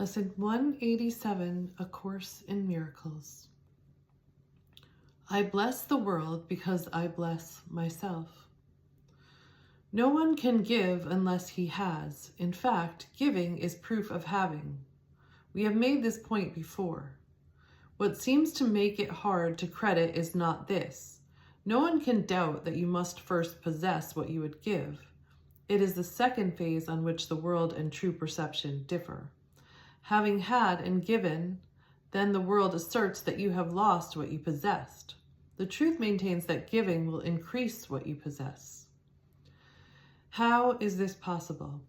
Lesson 187, A Course in Miracles. I bless the world because I bless myself. No one can give unless he has. In fact, giving is proof of having. We have made this point before. What seems to make it hard to credit is not this. No one can doubt that you must first possess what you would give. It is the second phase on which the world and true perception differ. Having had and given, then the world asserts that you have lost what you possessed. The truth maintains that giving will increase what you possess. How is this possible?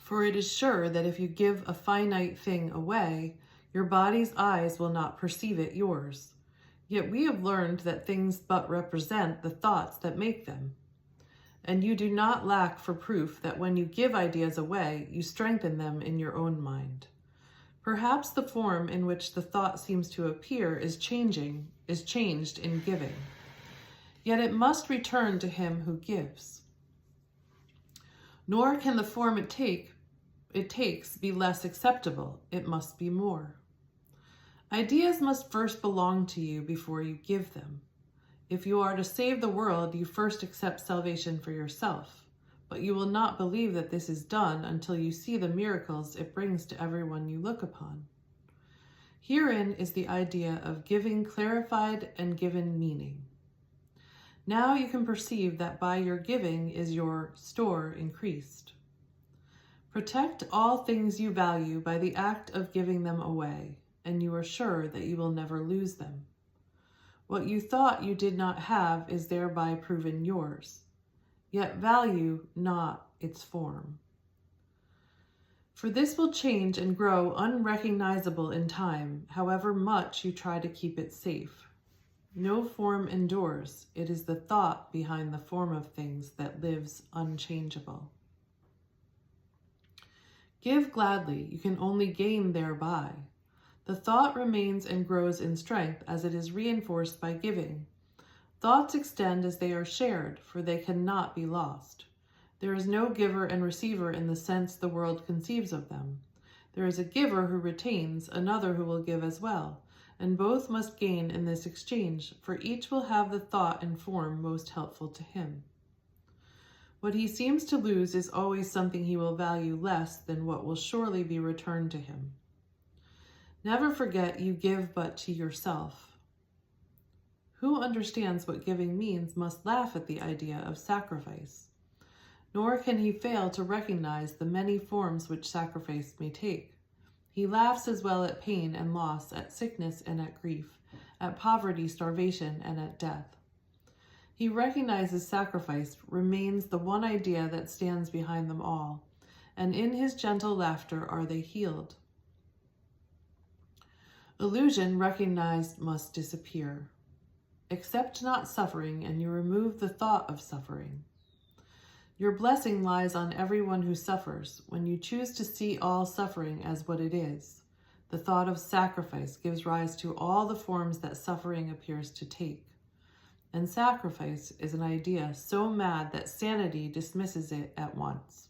For it is sure that if you give a finite thing away, your body's eyes will not perceive it yours. Yet we have learned that things but represent the thoughts that make them. And you do not lack for proof that when you give ideas away, you strengthen them in your own mind. Perhaps the form in which the thought seems to appear is changed in giving. Yet it must return to him who gives. Nor can the form it takes be less acceptable. It must be more. Ideas must first belong to you before you give them. If you are to save the world, you first accept salvation for yourself, but you will not believe that this is done until you see the miracles it brings to everyone you look upon. Herein is the idea of giving clarified and given meaning. Now you can perceive that by your giving is your store increased. Protect all things you value by the act of giving them away, and you are sure that you will never lose them. What you thought you did not have is thereby proven yours, yet value not its form. For this will change and grow unrecognizable in time, however much you try to keep it safe. No form endures. It is the thought behind the form of things that lives unchangeable. Give gladly, you can only gain thereby. The thought remains and grows in strength as it is reinforced by giving. Thoughts extend as they are shared, for they cannot be lost. There is no giver and receiver in the sense the world conceives of them. There is a giver who retains, another who will give as well, and both must gain in this exchange, for each will have the thought and form most helpful to him. What he seems to lose is always something he will value less than what will surely be returned to him. Never forget you give but to yourself. Who understands what giving means must laugh at the idea of sacrifice, nor can he fail to recognize the many forms which sacrifice may take. He laughs as well at pain and loss, at sickness and at grief, at poverty, starvation, and at death. He recognizes sacrifice remains the one idea that stands behind them all, and in his gentle laughter are they healed. Illusion recognized must disappear. Accept not suffering, and you remove the thought of suffering. Your blessing lies on everyone who suffers when you choose to see all suffering as what it is. The thought of sacrifice gives rise to all the forms that suffering appears to take. And sacrifice is an idea so mad that sanity dismisses it at once.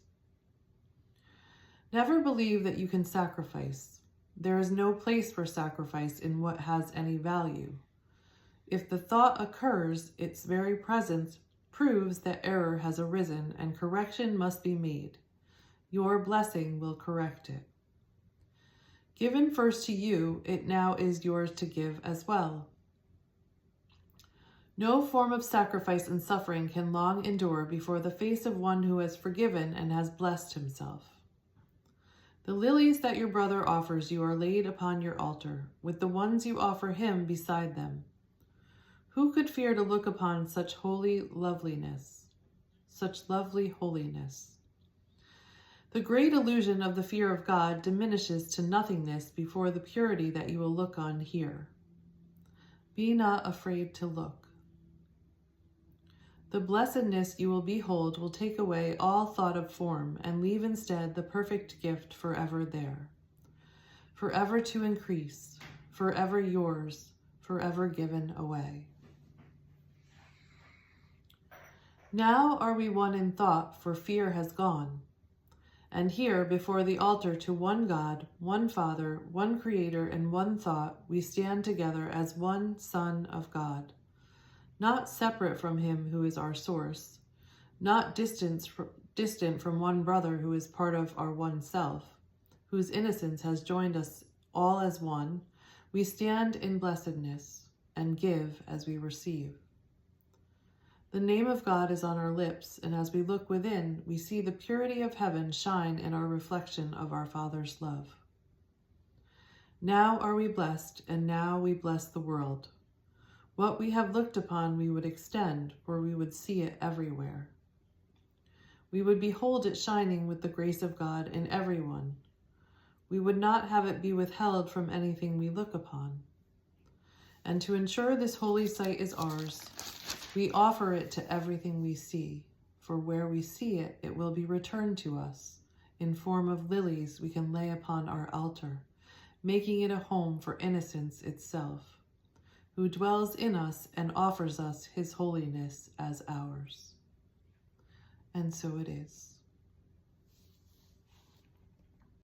Never believe that you can sacrifice. There is no place for sacrifice in what has any value. If the thought occurs, its very presence proves that error has arisen and correction must be made. Your blessing will correct it. Given first to you, it now is yours to give as well. No form of sacrifice and suffering can long endure before the face of one who has forgiven and has blessed himself. The lilies that your brother offers you are laid upon your altar, with the ones you offer him beside them. Who could fear to look upon such holy loveliness, such lovely holiness? The great illusion of the fear of God diminishes to nothingness before the purity that you will look on here. Be not afraid to look. The blessedness you will behold will take away all thought of form and leave instead the perfect gift forever there, forever to increase, forever yours, forever given away. Now are we one in thought, for fear has gone. And here, before the altar to one God, one Father, one Creator, and one thought, we stand together as one Son of God, not separate from Him who is our source, not distant from one brother who is part of our one self, whose innocence has joined us all as one. We stand in blessedness and give as we receive. The name of God is on our lips, and as we look within, we see the purity of heaven shine in our reflection of our Father's love. Now are we blessed, and now we bless the world. What we have looked upon we would extend, for we would see it everywhere. We would behold it shining with the grace of God in everyone. We would not have it be withheld from anything we look upon. And to ensure this holy sight is ours, we offer it to everything we see, for where we see it, it will be returned to us in form of lilies we can lay upon our altar, making it a home for innocence itself, who dwells in us and offers us his holiness as ours. And so it is.